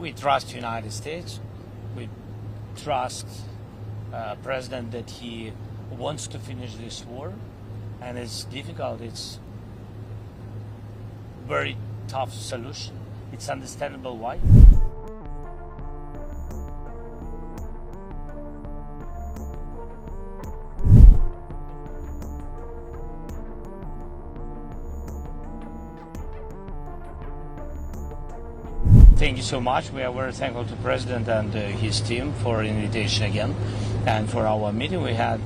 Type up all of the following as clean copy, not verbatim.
We trust United States. We trust President that he wants to finish this war, and it's difficult. It's very tough solution. It's understandable why. Thank you so much. We are very thankful to President and his team for invitation again, and for our meeting. We had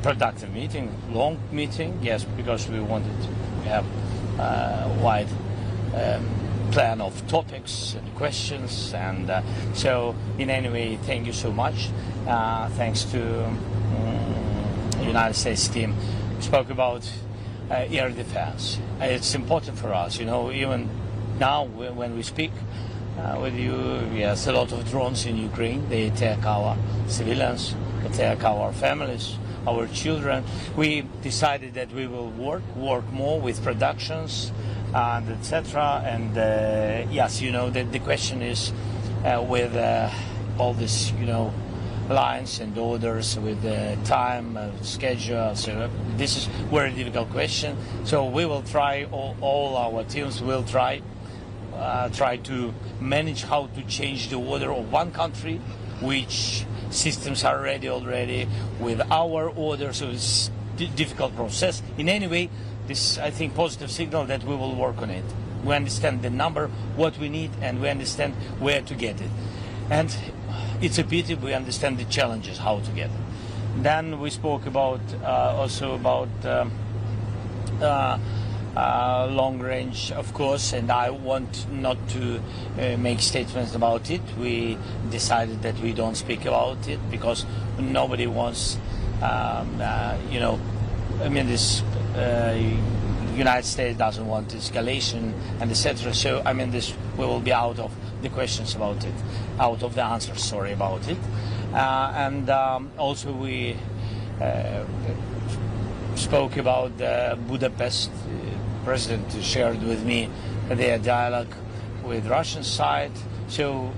productive meeting, long meeting, yes, because we wanted to have a wide plan of topics and questions, and so in any way, thank you so much. Thanks to United States team. We spoke about air defense. It's important for us, you know, even now when we speak with you, yes, a lot of drones in Ukraine. They attack our civilians, attack our families, our children. We decided that we will work more with productions and etc. And yes, you know, the question is with all this, you know, lines and orders with the time schedule. So this is very difficult question. So we will try. All our teams will try to manage how to change the order of one country, which systems are ready already with our order, so it's difficult process. In any way, this, I think, positive signal that we will work on it. We understand the number, what we need, and we understand where to get it. And it's a pity we understand the challenges, how to get it. Then we spoke about also about long range, of course, and I want not to make statements about it. We decided that we don't speak about it because nobody wants, you know, I mean, this United States doesn't want escalation and etc. So I mean, this we will be out of the questions about it, out of the answers, sorry, about it. And also we spoke about Budapest. President shared with me their dialogue with Russian side. So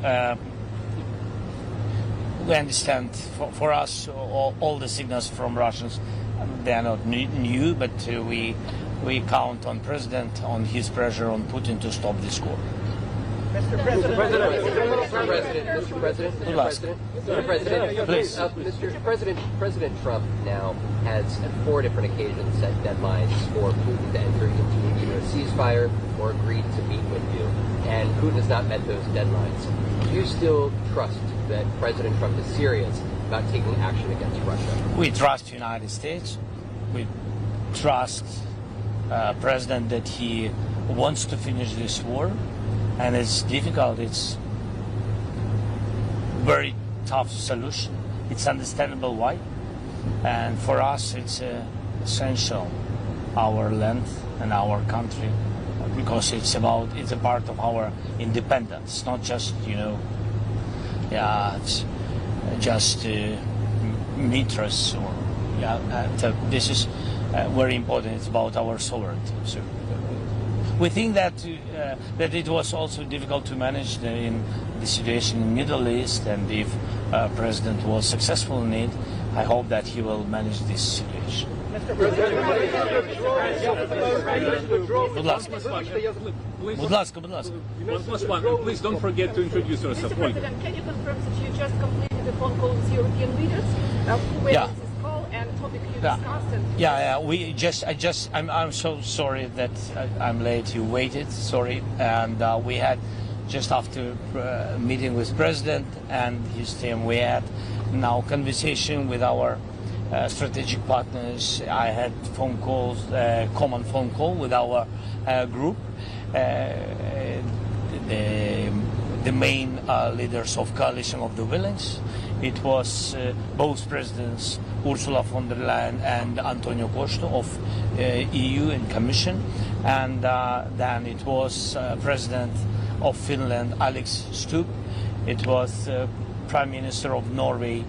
we understand for us all the signals from Russians. They are not new, but we count on President, on his pressure on Putin to stop this war. Mr. President, please. Mr. President, President Trump now has at 4 different occasions set deadlines for Putin to enter into either a ceasefire or agreed to meet with you, and Putin has not met those deadlines. Do you still trust that President Trump is serious about taking action against Russia? We trust United States. We trust President that he wants to finish this war. And it's difficult. It's very tough solution. It's understandable why. And for us, it's essential, our land and our country, because it's a part of our independence, not just, you know, it's just meters or this is very important. It's about our sovereignty. So we think that that it was also difficult to manage in the situation in the Middle East, and if President was successful in it, I hope that he will manage this situation. Please don't forget to introduce yourself. Mr. President, can you confirm that you just completed a phone call with European leaders? Yeah. And topic you discussed. I'm so sorry that I'm late. You waited, sorry. And we had just after meeting with President and his team, we had now conversation with our strategic partners. I had phone calls, common phone call with our group, the main leaders of coalition of the Willings. It was both presidents, Ursula von der Leyen and Antonio Costa of EU and Commission, and then it was President of Finland, Alex Stubb. It was Prime Minister of Norway,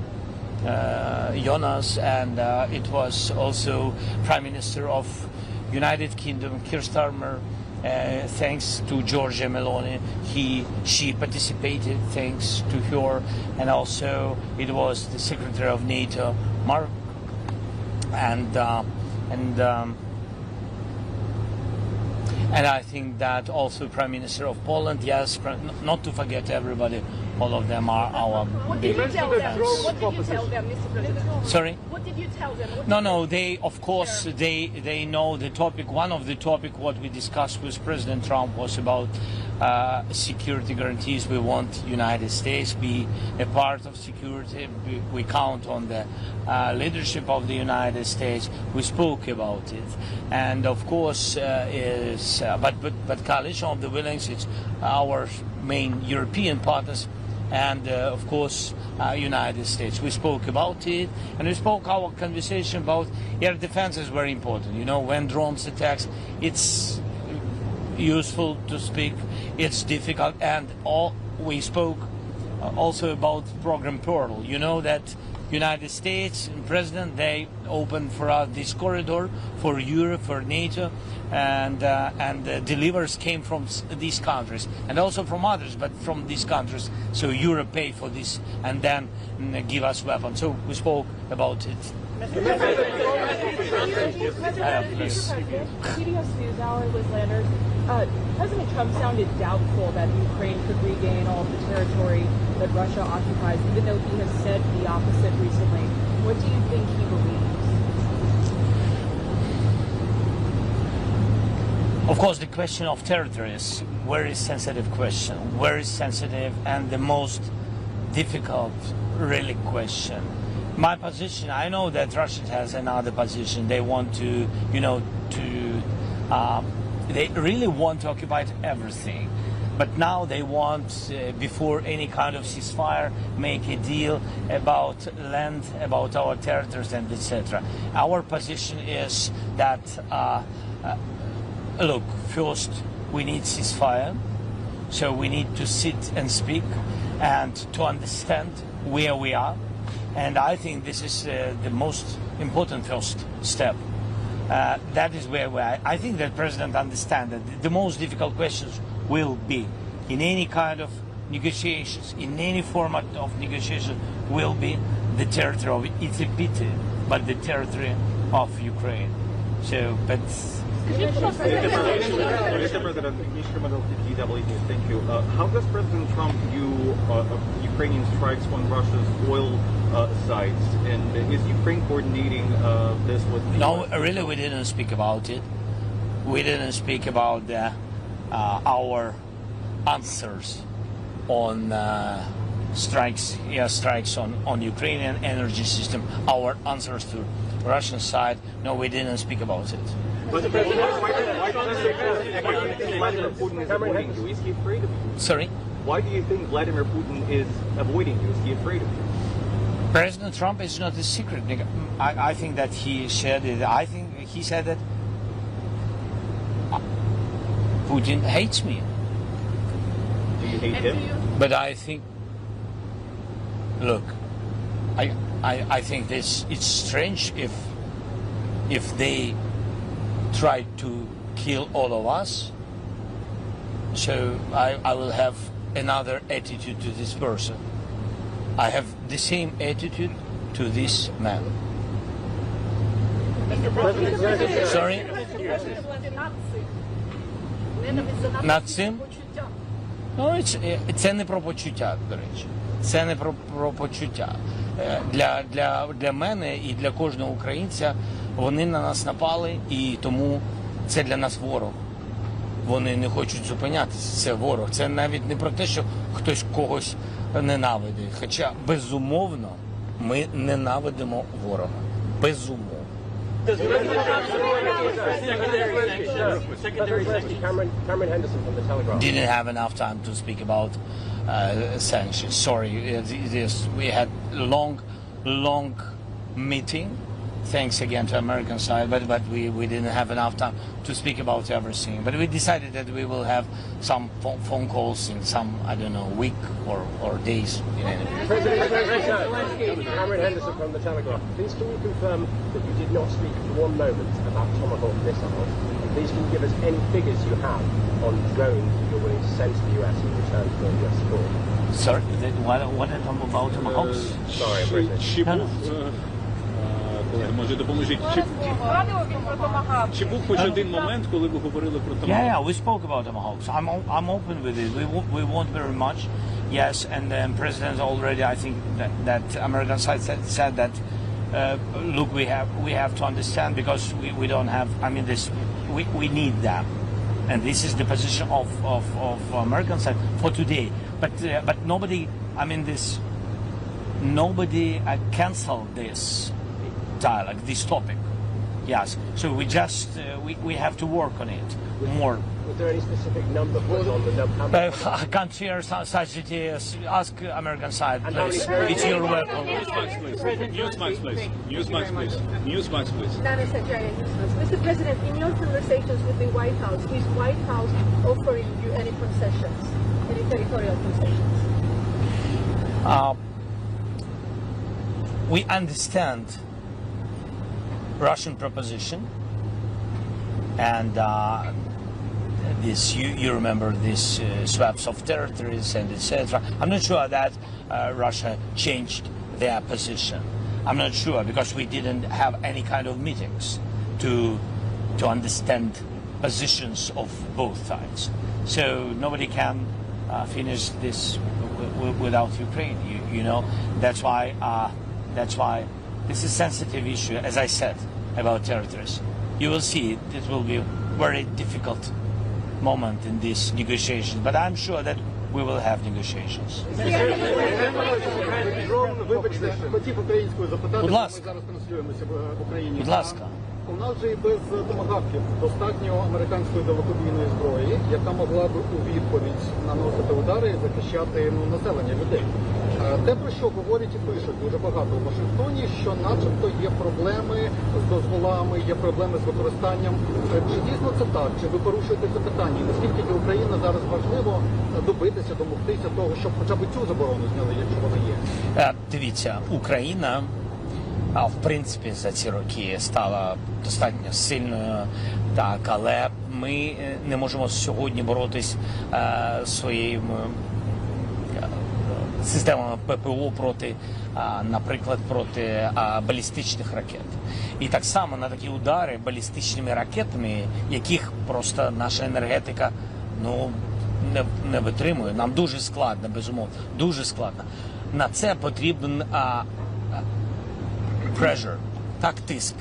Jonas, and it was also Prime Minister of United Kingdom, Keir Starmer, thanks to Giorgia Meloni, she participated, thanks to her, and also it was the Secretary of NATO, Mark, and I think that also Prime Minister of Poland, yes, not to forget everybody, all of them are our What big did you tell them? fans. What did you tell them, Mr. President? Sorry? What did you tell them? No, they, of course, they know the topic. One of the topic what we discussed with President Trump was about security guarantees. We want United States be a part of security. We count on the leadership of the United States. We spoke about it, and of course, but coalition of the Willings, it's our main European partners. And of course, United States. We spoke about it, and we spoke our conversation about air defense is very important. You know, when drones attacks, it's useful to speak. It's difficult, and we spoke also about program Pearl. You know that United States and President, they opened for us this corridor for Europe, for NATO, and delivers came from these countries and also from others, but from these countries. So Europe pay for this and then give us weapons. So we spoke about it. Please. CBS NewsHour, Liz Landers. President Trump sounded doubtful that Ukraine could regain all of the territory that Russia occupies, even though he has said the opposite recently. What do you think he believes? Of course, the question of territory is a very sensitive question, very sensitive, and the most difficult, really, question. My position, I know that Russia has another position. They want to, they really want to occupy everything. But now they want, before any kind of ceasefire, make a deal about land, about our territories, and etc. Our position is that, look, first we need ceasefire, so we need to sit and speak and to understand where we are. And I think this is the most important first step. That is where we are. I think that President understands that the most difficult questions will be in any kind of negotiations, in any format of negotiation, will be the territory of, it's a pity, but the territory of Ukraine. So, but... Mr. President, thank you. How does President Trump view Ukrainian strikes on Russia's oil sites? And is Ukraine coordinating this with the No, really, we didn't speak about it. We didn't speak about our answers on strikes on Ukrainian energy system, our answers to Russian side. No, we didn't speak about it. Mr. President, why do you think Vladimir Putin is avoiding you? Is he afraid of you? Sorry? Why do you think Vladimir Putin is avoiding you? Is he afraid of you? President Trump is not a secret. I think that he said it. I think he said that Putin hates me. Do you hate him? But I think, look, I think this, it's strange if they try to kill all of us. So I will have another attitude to this person. I have the same attitude to this man. Sorry? Нацизм? Ну, це не про почуття, до речі. Це не про почуття. Для мене і для кожного українця вони на нас напали, і тому це для нас ворог. Вони не хочуть зупинятися, це ворог. Це навіть не про те, що хтось когось ненавидить. Хоча, безумовно, ми ненавидимо ворога. Безумовно. Cameron Henderson from the Telegraph. Didn't have enough time to speak about sanctions. Sorry, we had long meeting. Thanks again to American side, but we didn't have enough time to speak about everything. But we decided that we will have some phone calls in some, I don't know, week or days. President Cameron Henderson from the Telegraph. Please can you confirm that you did not speak for one moment about Tomahawk missiles? Please can you give us any figures you have on drones that you're willing to send to the US in return for US support? Sorry, what about Tomahawks? Sorry, I'm British. Чи був, колеги, може допоможіть, чи був хоч один момент, коли ви говорили про Tomahawks? Yeah, we spoke about Tomahawks. I'm open with it. We want very much. Yes, and the president already, I think that American side said that. Look, we have to understand because we don't have. I mean, we need them, and this is the position of American side for today. But nobody. I mean, nobody canceled this dialogue, this topic. Yes, so we just we have to work on it more. Was there any specific number put on the number? I can't share such details. Ask American side, please. It's your welcome. Newsmax, please. Newsmax, please. Newsmax, please. Mr. President, in your conversations with the White House, is White House offering you any concessions, any territorial concessions? We understand Russian proposition, and this you remember this swaps of territories and etc. I'm not sure that Russia changed their position. I'm not sure because we didn't have any kind of meetings to understand positions of both sides. So nobody can finish this without Ukraine. You know that's why this is a sensitive issue, as I said, about territories. You will see it will be a very difficult moment in this negotiation, but I'm sure that we will have negotiations. Вибачте, хотів українською запитати, Будь ми ласка. зараз транслюємося в Україні. Будь ласка. У нас же і без томагавків достатньо американської далекобійної зброї, яка могла б у відповідь наносити удари і захищати населення людей. Те, про що говорять і пишуть дуже багато у Вашингтоні, що начебто є проблеми з дозволами, є проблеми з використанням. Чи дійсно це так? Чи ви порушуєте це питання? І наскільки для України зараз важливо добитися, домогтися того, щоб хоча б цю заборону зняли, якщо вона є? Дивіться, Україна, в принципі, за ці роки стала достатньо сильною, так, але ми не можемо сьогодні боротись своїми системами ППО проти, наприклад, проти балістичних ракет. І так само на такі удари балістичними ракетами, яких просто наша енергетика не витримує. Нам дуже складно, безумовно, дуже складно. На це потрібен pressure, так, тиск.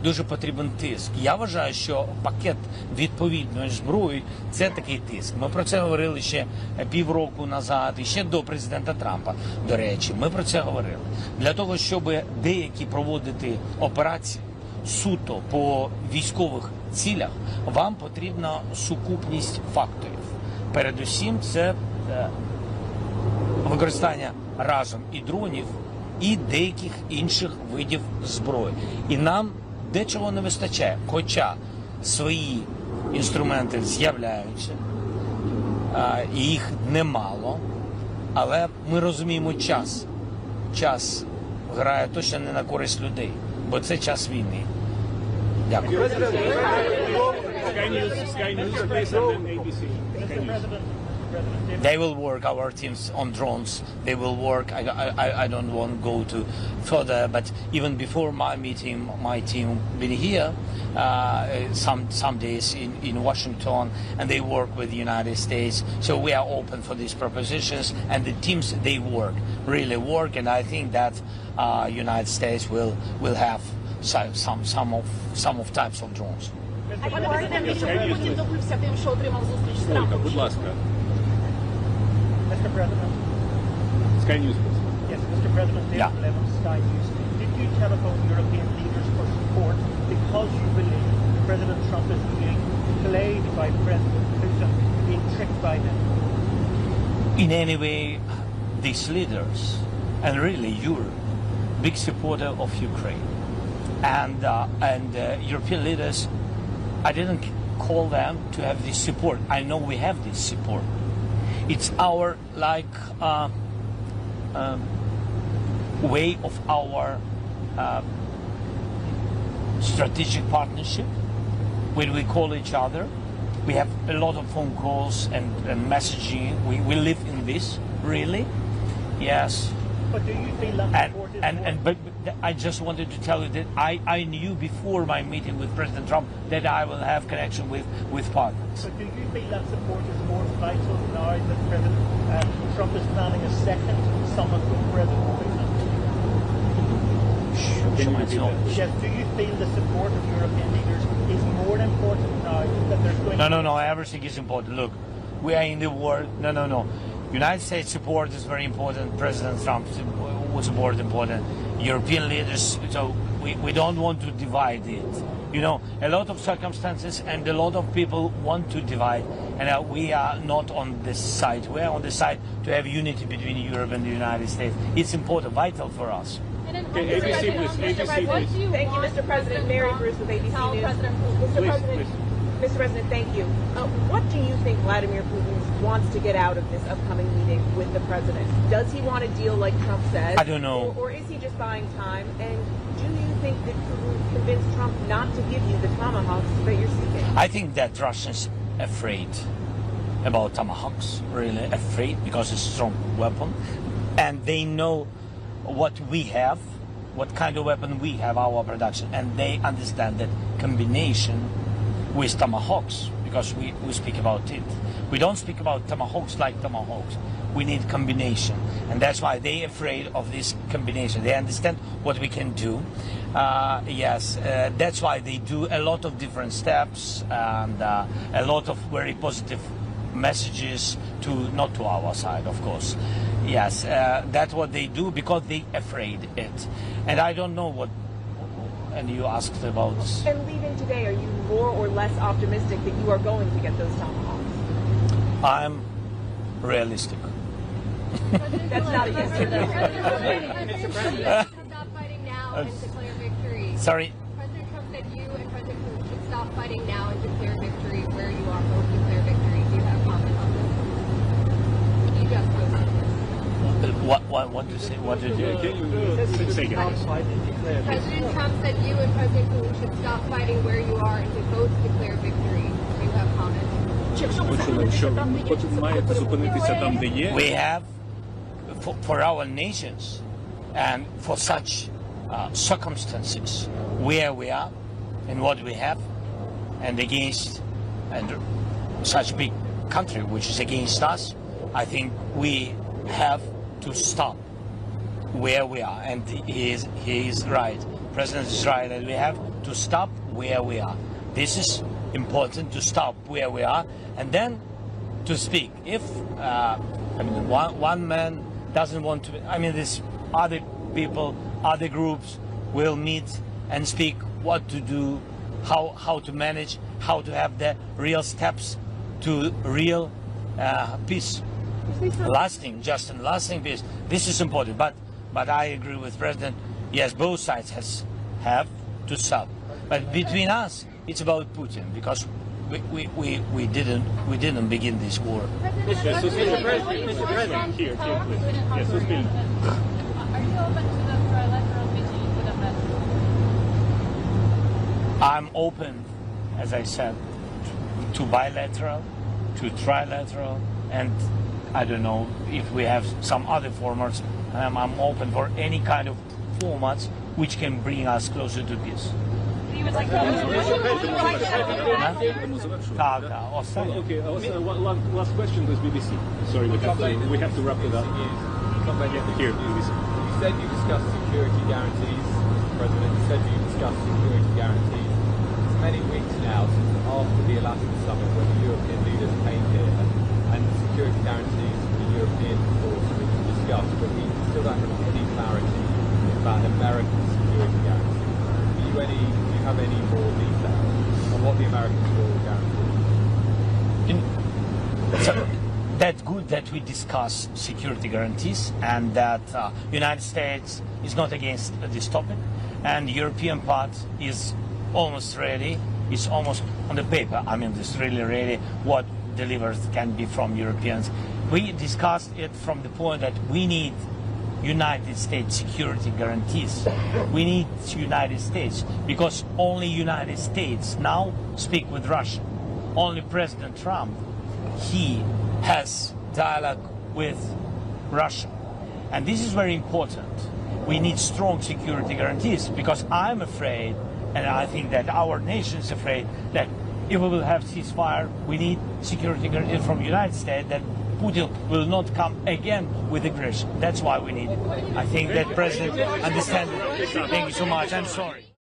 Дуже потрібен тиск. Я вважаю, що пакет відповідної зброї – це такий тиск. Ми про це говорили ще півроку назад, і ще до президента Трампа, до речі. Ми про це говорили. Для того, щоб деякі проводити операції суто по військових цілях, вам потрібна сукупність факторів. Передусім, це використання разом і дронів, і деяких інших видів зброї. І нам дечого не вистачає, хоча свої інструменти з'являються, і їх немало, але ми розуміємо час. Час грає точно не на користь людей, бо це час війни. Дякую. Sky News, please, and then ABC. Sky News. They will work, our teams, on drones. They will work. I don't want to go to further, but even before my meeting, my team been here some days in Washington, and they work with the United States. So we are open for these propositions, and the teams, they work, really work, and I think that United States will have some of types of drones. А пане президенте, чому Путін добився тим, що отримав зустріч з Трампом? Будь ласка. Mr. President. Sky News, please. Yes, Mr. President, David Yeah. Levin, Sky News. Did you telephone European leaders for support because you believe President Trump is being played by President Putin, being tricked by him? In any way, these leaders, and really Europe, big supporter of Ukraine, and European leaders, I didn't call them to have this support. I know we have this support. It's our way of our strategic partnership, when we call each other. We have a lot of phone calls and messaging. We live in this, really. Yes. But do you feel that support is But I just wanted to tell you that I knew before my meeting with President Trump that I will have connection with partners. So do you feel that support is more vital now that President Trump is planning a second summit with President Putin? Yes, do you feel the support of European leaders is more important now that there's going to be... No, everything is important. Look, we are in the war. No. United States support is very important. President Trump support is important. European leaders, so we don't want to divide it. You know, a lot of circumstances and a lot of people want to divide, and we are not on this side. We are on the side to have unity between Europe and the United States. It's important, vital for us. Okay, ABC, please. ABC, please. Thank you, Mr. President. Mary Bruce with ABC News. Mr. President, thank you. What do you think Vladimir Putin wants to get out of this upcoming meeting with the president? Does he want a deal like Trump said? I don't know. Or is he just buying time? And do you think that Putin convinced Trump not to give you the Tomahawks that you're seeking? I think that Russians afraid about Tomahawks, really afraid, because it's a strong weapon. And they know what we have, what kind of weapon we have, our production. And they understand that combination with Tomahawks, because we speak about it. We don't speak about Tomahawks like Tomahawks. We need combination. And that's why they're afraid of this combination. They understand what we can do. That's why they do a lot of different steps and a lot of very positive messages not to our side, of course. Yes, that's what they do because they afraid it. And I don't know what, and you asked about... And leaving today, are you more or less optimistic that you are going to get those Tomahawks? I'm realistic. That's not a yes or no. Stop fighting now and declare victory. Sorry? President Trump said you and President Putin should stop fighting now and declare victory where you are. Both declare victory. Do you have a comment on this? You just posted this. What to say? What did you... Can you say again? President Trump said you and President Putin should stop fighting where you are and to both declare victory. Do you have comments? We have, for our nations and for such circumstances where we are and what we have, and against such big country which is against us, I think we have to stop where we are. And he is right. President is right, and we have to stop where we are. This is important, to stop where we are and then to speak. If one man doesn't want to, these other people, other groups will meet and speak what to do, how to manage, how to have the real steps to real peace, lasting peace. This is important. But I agree with President. Yes, both sides have to stop. But between us, it's about Putin, because we didn't begin this war. Mr. President, here, please. Yes, who's been? Are you open to the trilateral meeting with Budapest? I'm open, as I said, to bilateral, to trilateral, and I don't know if we have some other formats. I'm open for any kind of formats which can bring us closer to peace. Okay, last question with BBC. Sorry, we have to wrap it up. Here, BBC. You said you discussed security guarantees, Mr. President. You said you discussed security guarantees. It's many weeks now since after the Alaska summit when the European leaders came here, and security guarantees for the European force were discussed, but we still don't have any clarity about American security guarantees. Do you have any more details on what the Americans will guarantee? So that's good that we discuss security guarantees, and that United States is not against this topic, and the European part is almost ready. It's almost on the paper. It's really ready. What delivered can be from Europeans. We discussed it from the point that we need United States security guarantees. We need United States because only United States now speak with Russia. Only President Trump, he has dialogue with Russia. And this is very important. We need strong security guarantees because I'm afraid, and I think that our nation is afraid, that if we will have ceasefire, we need security guarantees from the United States that Putin will not come again with aggression. That's why we need it. I think that President understands it. Thank you so much. I'm sorry.